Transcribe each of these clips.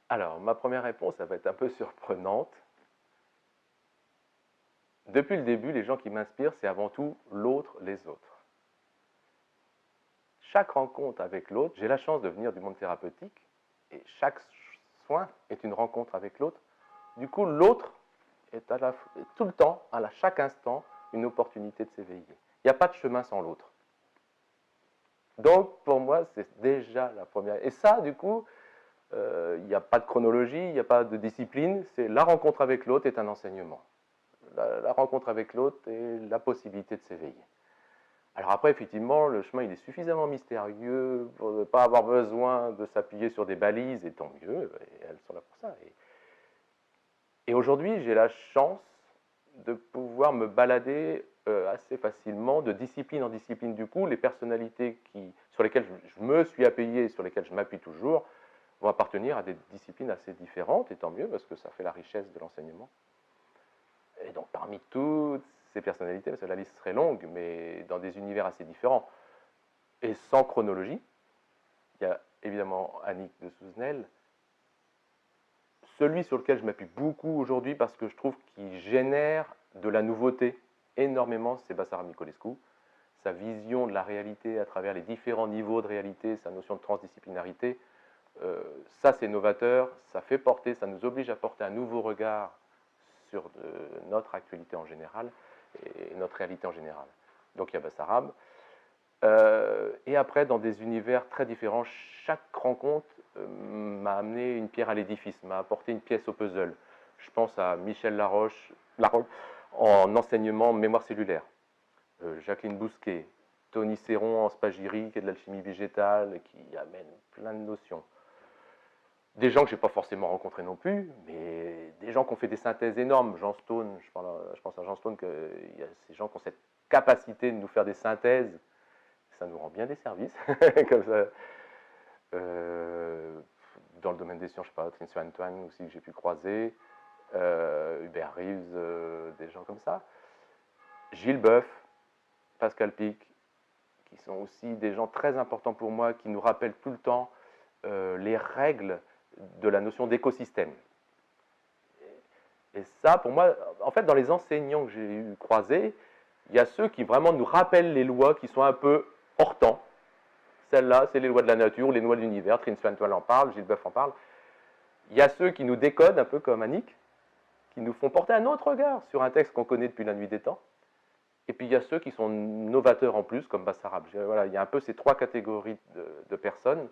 Alors, ma première réponse, ça va être un peu surprenante. Depuis le début, les gens qui m'inspirent, c'est avant tout l'autre, les autres. Chaque rencontre avec l'autre, j'ai la chance de venir du monde thérapeutique, et chaque soin est une rencontre avec l'autre. Du coup, l'autre est tout le temps, à chaque instant, une opportunité de s'éveiller. Il n'y a pas de chemin sans l'autre. Donc, pour moi, c'est déjà la première. Et ça, du coup, il n'y a pas de chronologie, il n'y a pas de discipline. C'est la rencontre avec l'autre est un enseignement. La rencontre avec l'autre est la possibilité de s'éveiller. Alors après, effectivement, le chemin il est suffisamment mystérieux pour ne pas avoir besoin de s'appuyer sur des balises, et tant mieux, et elles sont là pour ça. Et aujourd'hui, j'ai la chance de pouvoir me balader assez facilement de discipline en discipline. Du coup, les personnalités sur lesquelles je me suis appuyé et sur lesquelles je m'appuie toujours vont appartenir à des disciplines assez différentes, et tant mieux, parce que ça fait la richesse de l'enseignement. Et donc, parmi toutes ces personnalités, parce que la liste serait longue, mais dans des univers assez différents, et sans chronologie, il y a évidemment Annick de Souzenel, celui sur lequel je m'appuie beaucoup aujourd'hui parce que je trouve qu'il génère de la nouveauté énormément, c'est Basarab Nicolescu. Sa vision de la réalité à travers les différents niveaux de réalité, sa notion de transdisciplinarité, ça c'est novateur, ça fait porter, ça nous oblige à porter un nouveau regard sur notre actualité en général et notre réalité en général. Donc il y a Basarab. Et après, dans des univers très différents, chaque rencontre m'a amené une pierre à l'édifice, m'a apporté une pièce au puzzle. Je pense à Michel Laroche en enseignement mémoire cellulaire, Jacqueline Bousquet, Tony Serron en spagyrie, qui est de l'alchimie végétale, qui amène plein de notions. Des gens que je n'ai pas forcément rencontrés non plus, mais des gens qui ont fait des synthèses énormes. Jean Stone, je pense à Jean Stone, il y a ces gens qui ont cette capacité de nous faire des synthèses. Ça nous rend bien des services, comme ça. Dans le domaine des sciences, je sais pas, Trincy Antoine aussi que j'ai pu croiser, Hubert Reeves, des gens comme ça. Gilles Boeuf, Pascal Pic, qui sont aussi des gens très importants pour moi, qui nous rappellent tout le temps les règles de la notion d'écosystème. Et ça, pour moi, en fait, dans les enseignants que j'ai eu croisés, il y a ceux qui vraiment nous rappellent les lois qui sont un peu hors temps. Celles-là, c'est les lois de la nature, les lois de l'univers. Trincy Antoine en parle, Gilles Boeuf en parle. Il y a ceux qui nous décodent, un peu comme Annick, qui nous font porter un autre regard sur un texte qu'on connaît depuis la nuit des temps. Et puis il y a ceux qui sont novateurs en plus, comme Basarab. Voilà, il y a un peu ces trois catégories de personnes.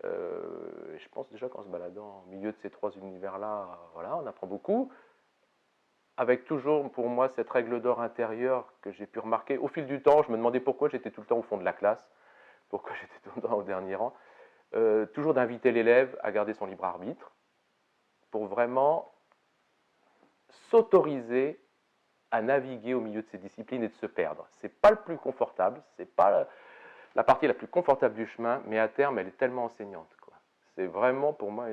Et je pense déjà qu'en se baladant au milieu de ces trois univers-là, voilà, on apprend beaucoup. Avec toujours pour moi cette règle d'or intérieure que j'ai pu remarquer. Au fil du temps, je me demandais pourquoi j'étais tout le temps au fond de la classe, pourquoi j'étais tout le temps au dernier rang. Toujours d'inviter l'élève à garder son libre arbitre pour vraiment s'autoriser à naviguer au milieu de ces disciplines et de se perdre. C'est pas le plus confortable, c'est pas la partie la plus confortable du chemin, mais à terme, elle est tellement enseignante. C'est vraiment pour moi,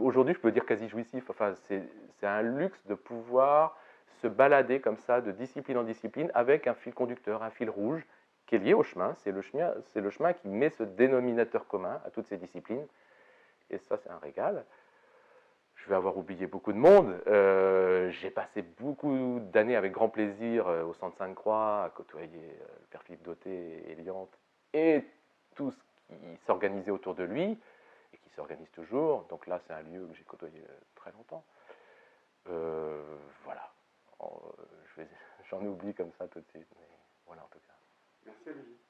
aujourd'hui, je peux dire quasi jouissif. Enfin, c'est un luxe de pouvoir se balader comme ça, de discipline en discipline, avec un fil conducteur, un fil rouge, qui est lié au chemin. C'est le chemin qui met ce dénominateur commun à toutes ces disciplines. Et ça, c'est un régal. Je vais avoir oublié beaucoup de monde. J'ai passé beaucoup d'années avec grand plaisir au Centre Sainte-Croix, à côtoyer le père Philippe Dauté et Eliante, et tout ce qui s'organisait autour de lui, et qui s'organise toujours. Donc là, c'est un lieu que j'ai côtoyé très longtemps. Voilà. J'en oublie comme ça tout de suite, mais voilà en tout cas. Merci Olivier.